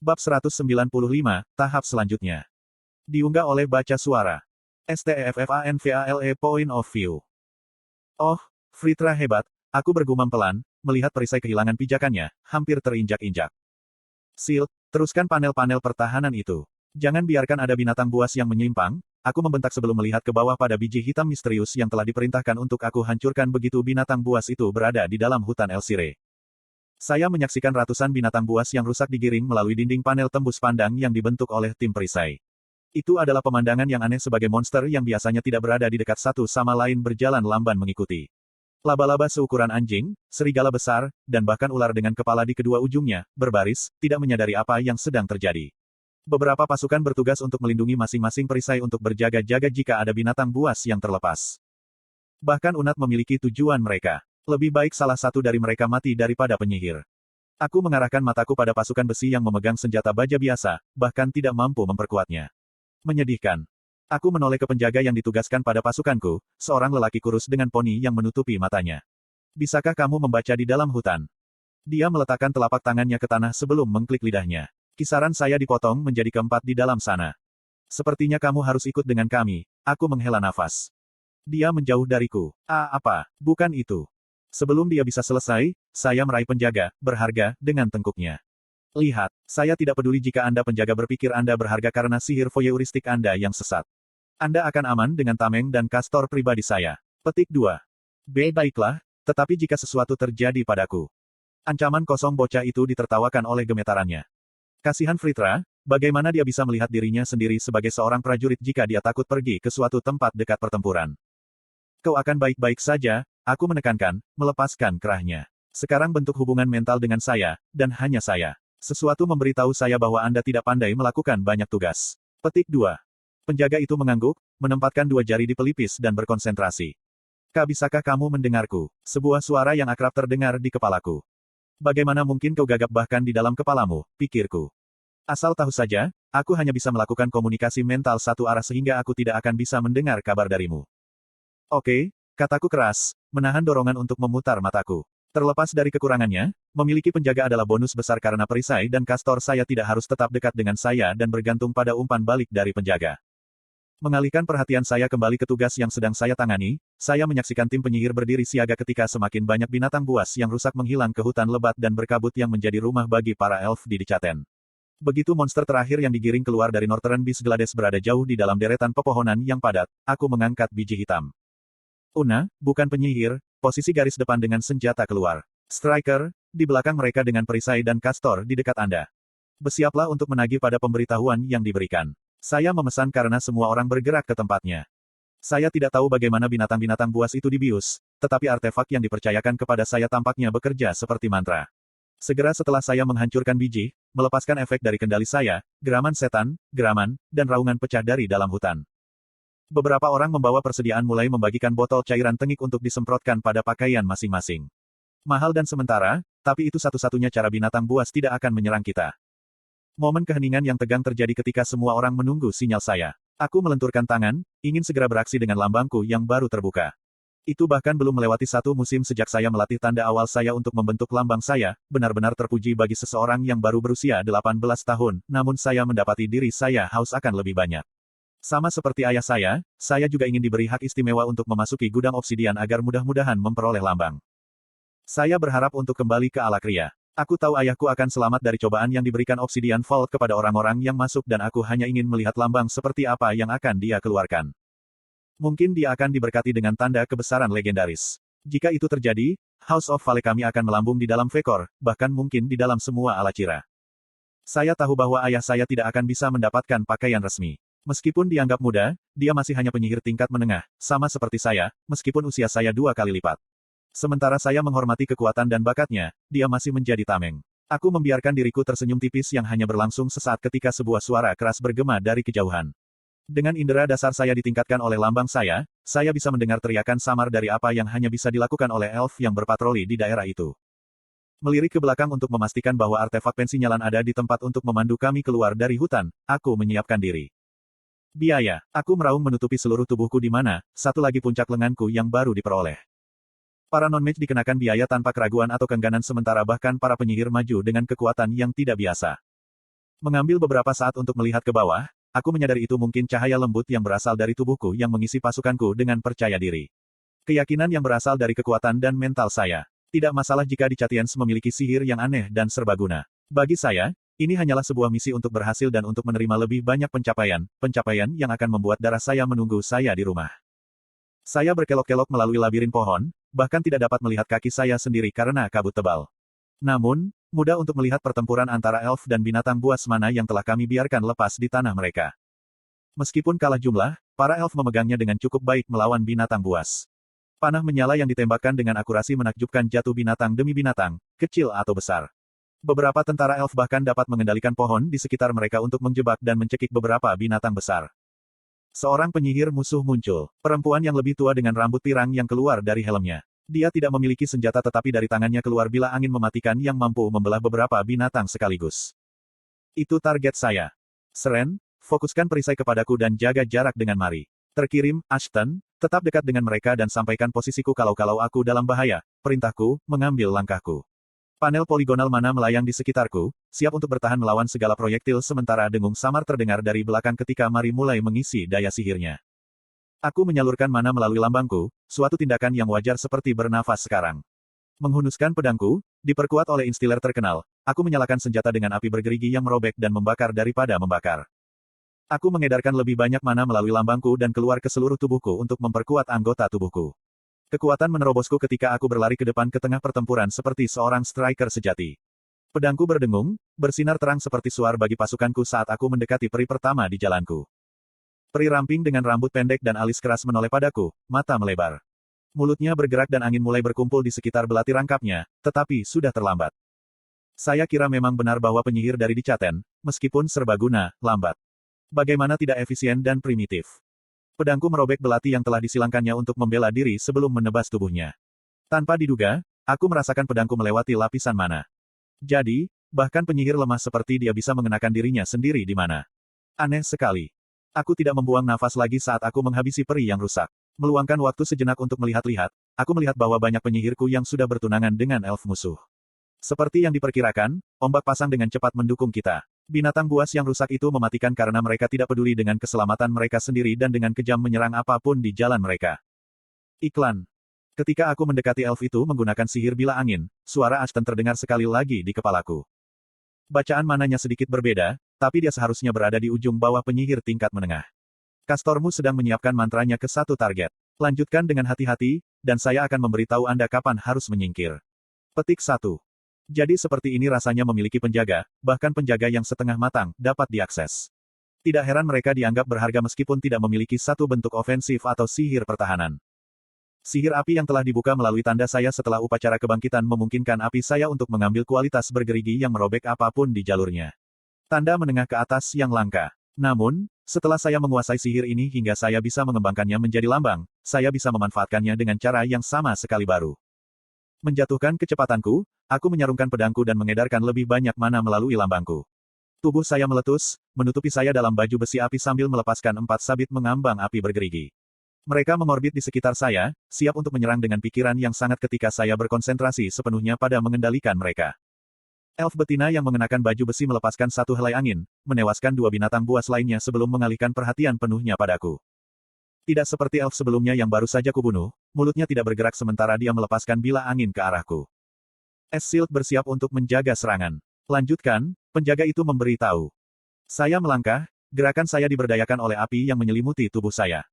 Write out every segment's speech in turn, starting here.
Bab 195, tahap selanjutnya. Diunggah oleh Baca Suara. STEFFANVALE Point of View. Oh, Fritra hebat, aku bergumam pelan, melihat perisai kehilangan pijakannya, hampir terinjak-injak. Shield, teruskan panel-panel pertahanan itu. Jangan biarkan ada binatang buas yang menyimpang, aku membentak sebelum melihat ke bawah pada biji hitam misterius yang telah diperintahkan untuk aku hancurkan begitu binatang buas itu berada di dalam hutan Elsire. Saya menyaksikan ratusan binatang buas yang rusak digiring melalui dinding panel tembus pandang yang dibentuk oleh tim perisai. Itu adalah pemandangan yang aneh sebagai monster yang biasanya tidak berada di dekat satu sama lain berjalan lamban mengikuti. Laba-laba seukuran anjing, serigala besar, dan bahkan ular dengan kepala di kedua ujungnya, berbaris, tidak menyadari apa yang sedang terjadi. Beberapa pasukan bertugas untuk melindungi masing-masing perisai untuk berjaga-jaga jika ada binatang buas yang terlepas. Bahkan Unat memiliki tujuan mereka. Lebih baik salah satu dari mereka mati daripada penyihir. Aku mengarahkan mataku pada pasukan besi yang memegang senjata baja biasa, bahkan tidak mampu memperkuatnya. Menyedihkan. Aku menoleh ke penjaga yang ditugaskan pada pasukanku, seorang lelaki kurus dengan poni yang menutupi matanya. Bisakah kamu membaca di dalam hutan? Dia meletakkan telapak tangannya ke tanah sebelum mengklik lidahnya. Kisaran saya dipotong menjadi keempat di dalam sana. Sepertinya kamu harus ikut dengan kami. Aku menghela nafas. Dia menjauh dariku. Apa? Bukan itu. Sebelum dia bisa selesai, saya meraih penjaga, berharga, dengan tengkuknya. Lihat, saya tidak peduli jika Anda penjaga berpikir Anda berharga karena sihir voyeuristik Anda yang sesat. Anda akan aman dengan tameng dan kastor pribadi saya. Petik 2. Baiklah, tetapi jika sesuatu terjadi padaku. Ancaman kosong bocah itu ditertawakan oleh gemetarannya. Kasihan Fritra, bagaimana dia bisa melihat dirinya sendiri sebagai seorang prajurit jika dia takut pergi ke suatu tempat dekat pertempuran. Kau akan baik-baik saja, aku menekankan, melepaskan kerahnya. Sekarang bentuk hubungan mental dengan saya, dan hanya saya. Sesuatu memberitahu saya bahwa Anda tidak pandai melakukan banyak tugas. Petik 2. Penjaga itu mengangguk, menempatkan dua jari di pelipis dan berkonsentrasi. Bisakah kamu mendengarku? Sebuah suara yang akrab terdengar di kepalaku. Bagaimana mungkin kau gagap bahkan di dalam kepalamu, pikirku. Asal tahu saja, aku hanya bisa melakukan komunikasi mental satu arah sehingga aku tidak akan bisa mendengar kabar darimu. Oke, kataku keras, menahan dorongan untuk memutar mataku. Terlepas dari kekurangannya, memiliki penjaga adalah bonus besar karena perisai dan kastor saya tidak harus tetap dekat dengan saya dan bergantung pada umpan balik dari penjaga. Mengalihkan perhatian saya kembali ke tugas yang sedang saya tangani, saya menyaksikan tim penyihir berdiri siaga ketika semakin banyak binatang buas yang rusak menghilang ke hutan lebat dan berkabut yang menjadi rumah bagi para elf di Dicaten. Begitu monster terakhir yang digiring keluar dari Northern Beast Glades berada jauh di dalam deretan pepohonan yang padat, aku mengangkat biji hitam. Una, bukan penyihir, posisi garis depan dengan senjata keluar. Striker, di belakang mereka dengan perisai dan kastor di dekat Anda. Bersiaplah untuk menagih pada pemberitahuan yang diberikan. Saya memesan karena semua orang bergerak ke tempatnya. Saya tidak tahu bagaimana binatang-binatang buas itu dibius, tetapi artefak yang dipercayakan kepada saya tampaknya bekerja seperti mantra. Segera setelah saya menghancurkan biji, melepaskan efek dari kendali saya, geraman setan, geraman, dan raungan pecah dari dalam hutan. Beberapa orang membawa persediaan mulai membagikan botol cairan tengik untuk disemprotkan pada pakaian masing-masing. Mahal dan sementara, tapi itu satu-satunya cara binatang buas tidak akan menyerang kita. Momen keheningan yang tegang terjadi ketika semua orang menunggu sinyal saya. Aku melenturkan tangan, ingin segera beraksi dengan lambangku yang baru terbuka. Itu bahkan belum melewati satu musim sejak saya melatih tanda awal saya untuk membentuk lambang saya, benar-benar terpuji bagi seseorang yang baru berusia 18 tahun, namun saya mendapati diri saya haus akan lebih banyak. Sama seperti ayah saya juga ingin diberi hak istimewa untuk memasuki gudang obsidian agar mudah-mudahan memperoleh lambang. Saya berharap untuk kembali ke Alakria. Aku tahu ayahku akan selamat dari cobaan yang diberikan Obsidian Vault kepada orang-orang yang masuk dan aku hanya ingin melihat lambang seperti apa yang akan dia keluarkan. Mungkin dia akan diberkati dengan tanda kebesaran legendaris. Jika itu terjadi, House of Vale kami akan melambung di dalam Vekor, bahkan mungkin di dalam semua Alacira. Saya tahu bahwa ayah saya tidak akan bisa mendapatkan pakaian resmi. Meskipun dianggap muda, dia masih hanya penyihir tingkat menengah, sama seperti saya, meskipun usia saya 2 kali lipat. Sementara saya menghormati kekuatan dan bakatnya, dia masih menjadi tameng. Aku membiarkan diriku tersenyum tipis yang hanya berlangsung sesaat ketika sebuah suara keras bergema dari kejauhan. Dengan indera dasar saya ditingkatkan oleh lambang saya bisa mendengar teriakan samar dari apa yang hanya bisa dilakukan oleh elf yang berpatroli di daerah itu. Melirik ke belakang untuk memastikan bahwa artefak pensinyalan ada di tempat untuk memandu kami keluar dari hutan, aku menyiapkan diri. Biaya, aku meraung menutupi seluruh tubuhku di mana, satu lagi puncak lenganku yang baru diperoleh. Para non-mage dikenakan biaya tanpa keraguan atau keengganan sementara bahkan para penyihir maju dengan kekuatan yang tidak biasa. Mengambil beberapa saat untuk melihat ke bawah, aku menyadari itu mungkin cahaya lembut yang berasal dari tubuhku yang mengisi pasukanku dengan percaya diri. Keyakinan yang berasal dari kekuatan dan mental saya. Tidak masalah jika di Chatians memiliki sihir yang aneh dan serbaguna. Bagi saya, ini hanyalah sebuah misi untuk berhasil dan untuk menerima lebih banyak pencapaian yang akan membuat darah saya menunggu saya di rumah. Saya berkelok-kelok melalui labirin pohon, bahkan tidak dapat melihat kaki saya sendiri karena kabut tebal. Namun, mudah untuk melihat pertempuran antara elf dan binatang buas mana yang telah kami biarkan lepas di tanah mereka. Meskipun kalah jumlah, para elf memegangnya dengan cukup baik melawan binatang buas. Panah menyala yang ditembakkan dengan akurasi menakjubkan jatuh binatang demi binatang, kecil atau besar. Beberapa tentara elf bahkan dapat mengendalikan pohon di sekitar mereka untuk menjebak dan mencekik beberapa binatang besar. Seorang penyihir musuh muncul, perempuan yang lebih tua dengan rambut pirang yang keluar dari helmnya. Dia tidak memiliki senjata tetapi dari tangannya keluar bila angin mematikan yang mampu membelah beberapa binatang sekaligus. Itu target saya. Seren, fokuskan perisai kepadaku dan jaga jarak dengan Mari. Terkirim, Ashton, tetap dekat dengan mereka dan sampaikan posisiku kalau aku dalam bahaya. Perintahku, mengambil langkahku. Panel poligonal mana melayang di sekitarku, siap untuk bertahan melawan segala proyektil sementara dengung samar terdengar dari belakang ketika Mari mulai mengisi daya sihirnya. Aku menyalurkan mana melalui lambangku, suatu tindakan yang wajar seperti bernafas sekarang. Menghunuskan pedangku, diperkuat oleh instiller terkenal, aku menyalakan senjata dengan api bergerigi yang merobek dan membakar daripada membakar. Aku mengedarkan lebih banyak mana melalui lambangku dan keluar ke seluruh tubuhku untuk memperkuat anggota tubuhku. Kekuatan menerobosku ketika aku berlari ke depan ke tengah pertempuran seperti seorang striker sejati. Pedangku berdengung, bersinar terang seperti suar bagi pasukanku saat aku mendekati peri pertama di jalanku. Peri ramping dengan rambut pendek dan alis keras menoleh padaku, mata melebar. Mulutnya bergerak dan angin mulai berkumpul di sekitar belati rangkapnya, tetapi sudah terlambat. Saya kira memang benar bahwa penyihir dari Dicaten, meskipun serbaguna, lambat. Bagaimana tidak efisien dan primitif. Pedangku merobek belati yang telah disilangkannya untuk membela diri sebelum menebas tubuhnya. Tanpa diduga, aku merasakan pedangku melewati lapisan mana. Jadi, bahkan penyihir lemah seperti dia bisa mengenakan dirinya sendiri di mana. Aneh sekali. Aku tidak membuang nafas lagi saat aku menghabisi peri yang rusak. Meluangkan waktu sejenak untuk melihat-lihat, aku melihat bahwa banyak penyihirku yang sudah bertunangan dengan elf musuh. Seperti yang diperkirakan, ombak pasang dengan cepat mendukung kita. Binatang buas yang rusak itu mematikan karena mereka tidak peduli dengan keselamatan mereka sendiri dan dengan kejam menyerang apapun di jalan mereka. Iklan. Ketika aku mendekati elf itu menggunakan sihir bila angin, suara Ashton terdengar sekali lagi di kepalaku. Bacaan mananya sedikit berbeda, tapi dia seharusnya berada di ujung bawah penyihir tingkat menengah. Kastormu sedang menyiapkan mantranya ke satu target. Lanjutkan dengan hati-hati, dan saya akan memberitahu Anda kapan harus menyingkir. Petik 1. Jadi seperti ini rasanya memiliki penjaga, bahkan penjaga yang setengah matang, dapat diakses. Tidak heran mereka dianggap berharga meskipun tidak memiliki satu bentuk ofensif atau sihir pertahanan. Sihir api yang telah dibuka melalui tanda saya setelah upacara kebangkitan memungkinkan api saya untuk mengambil kualitas bergerigi yang merobek apapun di jalurnya. Tanda menengah ke atas yang langka. Namun, setelah saya menguasai sihir ini hingga saya bisa mengembangkannya menjadi lambang, saya bisa memanfaatkannya dengan cara yang sama sekali baru. Menjatuhkan kecepatanku, aku menyarungkan pedangku dan mengedarkan lebih banyak mana melalui lambangku. Tubuh saya meletus, menutupi saya dalam baju besi api sambil melepaskan 4 sabit mengambang api bergerigi. Mereka mengorbit di sekitar saya, siap untuk menyerang dengan pikiran yang sangat ketika saya berkonsentrasi sepenuhnya pada mengendalikan mereka. Elf betina yang mengenakan baju besi melepaskan satu helai angin, menewaskan 2 binatang buas lainnya sebelum mengalihkan perhatian penuhnya padaku. Tidak seperti elf sebelumnya yang baru saja kubunuh, mulutnya tidak bergerak sementara dia melepaskan bilah angin ke arahku. S-Shield bersiap untuk menjaga serangan. Lanjutkan, penjaga itu memberitahu. Saya melangkah, gerakan saya diberdayakan oleh api yang menyelimuti tubuh saya.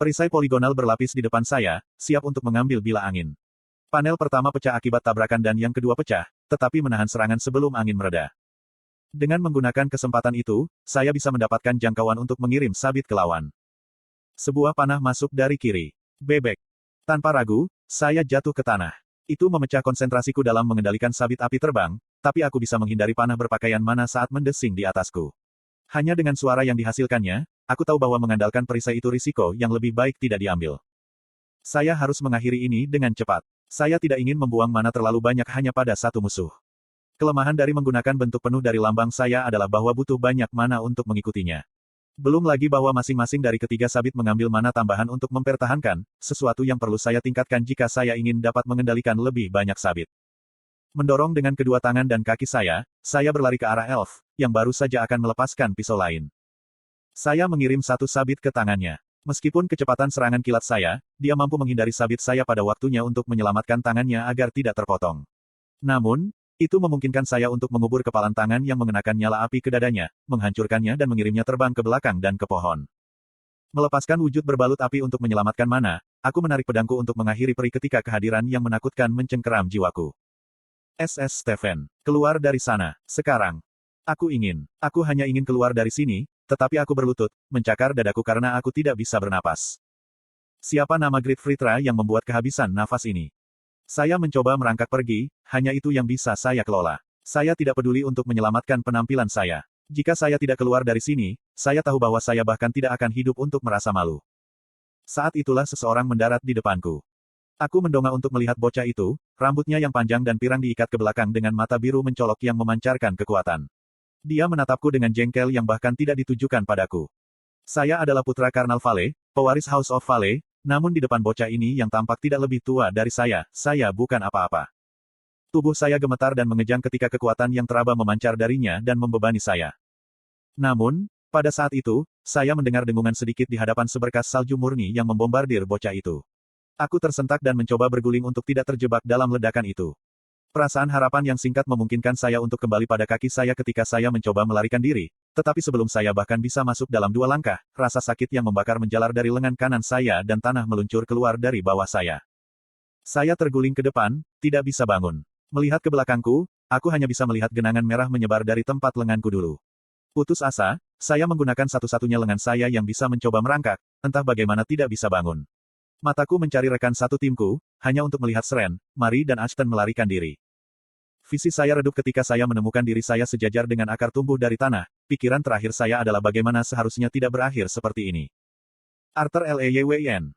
Perisai poligonal berlapis di depan saya, siap untuk mengambil bilah angin. Panel pertama pecah akibat tabrakan dan yang kedua pecah, tetapi menahan serangan sebelum angin mereda. Dengan menggunakan kesempatan itu, saya bisa mendapatkan jangkauan untuk mengirim sabit ke lawan. Sebuah panah masuk dari kiri. Bebek. Tanpa ragu, saya jatuh ke tanah. Itu memecah konsentrasiku dalam mengendalikan sabit api terbang, tapi aku bisa menghindari panah berpakaian mana saat mendesing di atasku. Hanya dengan suara yang dihasilkannya, aku tahu bahwa mengandalkan perisai itu risiko yang lebih baik tidak diambil. Saya harus mengakhiri ini dengan cepat. Saya tidak ingin membuang mana terlalu banyak hanya pada satu musuh. Kelemahan dari menggunakan bentuk penuh dari lambang saya adalah bahwa butuh banyak mana untuk mengikutinya. Belum lagi bahwa masing-masing dari ketiga sabit mengambil mana tambahan untuk mempertahankan, sesuatu yang perlu saya tingkatkan jika saya ingin dapat mengendalikan lebih banyak sabit. Mendorong dengan kedua tangan dan kaki saya berlari ke arah elf, yang baru saja akan melepaskan pisau lain. Saya mengirim satu sabit ke tangannya. Meskipun kecepatan serangan kilat saya, dia mampu menghindari sabit saya pada waktunya untuk menyelamatkan tangannya agar tidak terpotong. Namun, itu memungkinkan saya untuk mengubur kepalan tangan yang mengenakan nyala api ke dadanya, menghancurkannya dan mengirimnya terbang ke belakang dan ke pohon. Melepaskan wujud berbalut api untuk menyelamatkan mana, aku menarik pedangku untuk mengakhiri peri ketika kehadiran yang menakutkan mencengkeram jiwaku. SS Stephen, keluar dari sana, sekarang. Aku hanya ingin keluar dari sini, tetapi aku berlutut, mencakar dadaku karena aku tidak bisa bernapas. Siapa nama Great Fritra yang membuat kehabisan nafas ini? Saya mencoba merangkak pergi, hanya itu yang bisa saya kelola. Saya tidak peduli untuk menyelamatkan penampilan saya. Jika saya tidak keluar dari sini, saya tahu bahwa saya bahkan tidak akan hidup untuk merasa malu. Saat itulah seseorang mendarat di depanku. Aku mendongak untuk melihat bocah itu, rambutnya yang panjang dan pirang diikat ke belakang dengan mata biru mencolok yang memancarkan kekuatan. Dia menatapku dengan jengkel yang bahkan tidak ditujukan padaku. Saya adalah putra Karnal Vale, pewaris House of Vale, namun di depan bocah ini yang tampak tidak lebih tua dari saya bukan apa-apa. Tubuh saya gemetar dan mengejang ketika kekuatan yang teraba memancar darinya dan membebani saya. Namun, pada saat itu, saya mendengar dengungan sedikit di hadapan seberkas salju murni yang membombardir bocah itu. Aku tersentak dan mencoba berguling untuk tidak terjebak dalam ledakan itu. Perasaan harapan yang singkat memungkinkan saya untuk kembali pada kaki saya ketika saya mencoba melarikan diri, tetapi sebelum saya bahkan bisa masuk dalam 2 langkah, rasa sakit yang membakar menjalar dari lengan kanan saya dan tanah meluncur keluar dari bawah saya. Saya terguling ke depan, tidak bisa bangun. Melihat ke belakangku, aku hanya bisa melihat genangan merah menyebar dari tempat lenganku dulu. Putus asa, saya menggunakan satu-satunya lengan saya yang bisa mencoba merangkak, entah bagaimana tidak bisa bangun. Mataku mencari rekan satu timku, hanya untuk melihat Sren, Mari dan Ashton melarikan diri. Visi saya redup ketika saya menemukan diri saya sejajar dengan akar tumbuh dari tanah, pikiran terakhir saya adalah bagaimana seharusnya tidak berakhir seperti ini. Arthur Lewyn.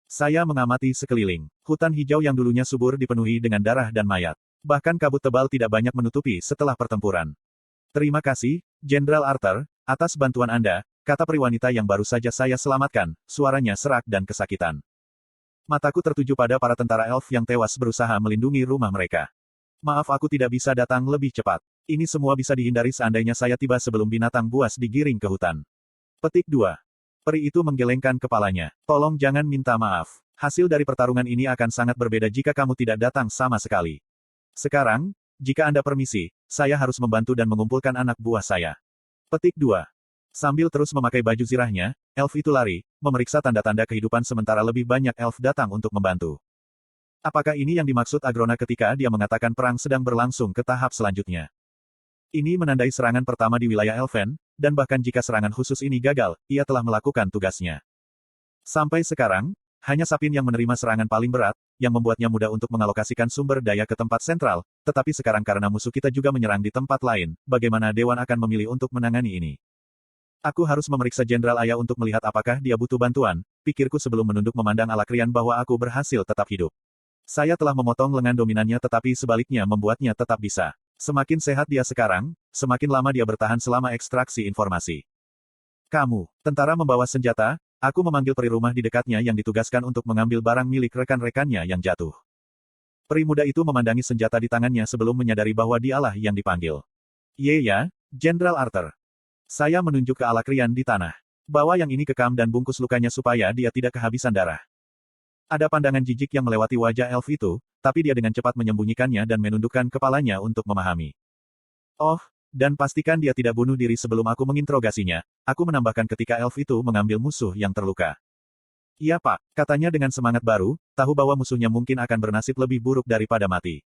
Saya mengamati sekeliling. Hutan hijau yang dulunya subur dipenuhi dengan darah dan mayat. Bahkan kabut tebal tidak banyak menutupi setelah pertempuran. Terima kasih, Jenderal Arthur, atas bantuan Anda, kata peri wanita yang baru saja saya selamatkan, suaranya serak dan kesakitan. Mataku tertuju pada para tentara elf yang tewas berusaha melindungi rumah mereka. Maaf aku tidak bisa datang lebih cepat. Ini semua bisa dihindari seandainya saya tiba sebelum binatang buas digiring ke hutan. Petik 2. Peri itu menggelengkan kepalanya. Tolong jangan minta maaf. Hasil dari pertarungan ini akan sangat berbeda jika kamu tidak datang sama sekali. Sekarang, jika Anda permisi, saya harus membantu dan mengumpulkan anak buah saya. Petik 2. Sambil terus memakai baju zirahnya, elf itu lari, memeriksa tanda-tanda kehidupan sementara lebih banyak elf datang untuk membantu. Apakah ini yang dimaksud Agrona ketika dia mengatakan perang sedang berlangsung ke tahap selanjutnya? Ini menandai serangan pertama di wilayah Elven, dan bahkan jika serangan khusus ini gagal, ia telah melakukan tugasnya. Sampai sekarang, hanya Sapin yang menerima serangan paling berat, yang membuatnya mudah untuk mengalokasikan sumber daya ke tempat sentral, tetapi sekarang karena musuh kita juga menyerang di tempat lain, bagaimana Dewan akan memilih untuk menangani ini? Aku harus memeriksa Jenderal Aya untuk melihat apakah dia butuh bantuan, pikirku sebelum menunduk memandang Alakrian bahwa aku berhasil tetap hidup. Saya telah memotong lengan dominannya tetapi sebaliknya membuatnya tetap bisa. Semakin sehat dia sekarang, semakin lama dia bertahan selama ekstraksi informasi. Kamu, tentara membawa senjata, aku memanggil peri rumah di dekatnya yang ditugaskan untuk mengambil barang milik rekan-rekannya yang jatuh. Peri muda itu memandangi senjata di tangannya sebelum menyadari bahwa dialah yang dipanggil. Ya, Jenderal Arthur. Saya menunjuk ke Alakrian di tanah. Bawa yang ini ke kam dan bungkus lukanya supaya dia tidak kehabisan darah. Ada pandangan jijik yang melewati wajah elf itu, tapi dia dengan cepat menyembunyikannya dan menundukkan kepalanya untuk memahami. Oh, dan pastikan dia tidak bunuh diri sebelum aku menginterogasinya, aku menambahkan ketika elf itu mengambil musuh yang terluka. Iya Pak, katanya dengan semangat baru, tahu bahwa musuhnya mungkin akan bernasib lebih buruk daripada mati.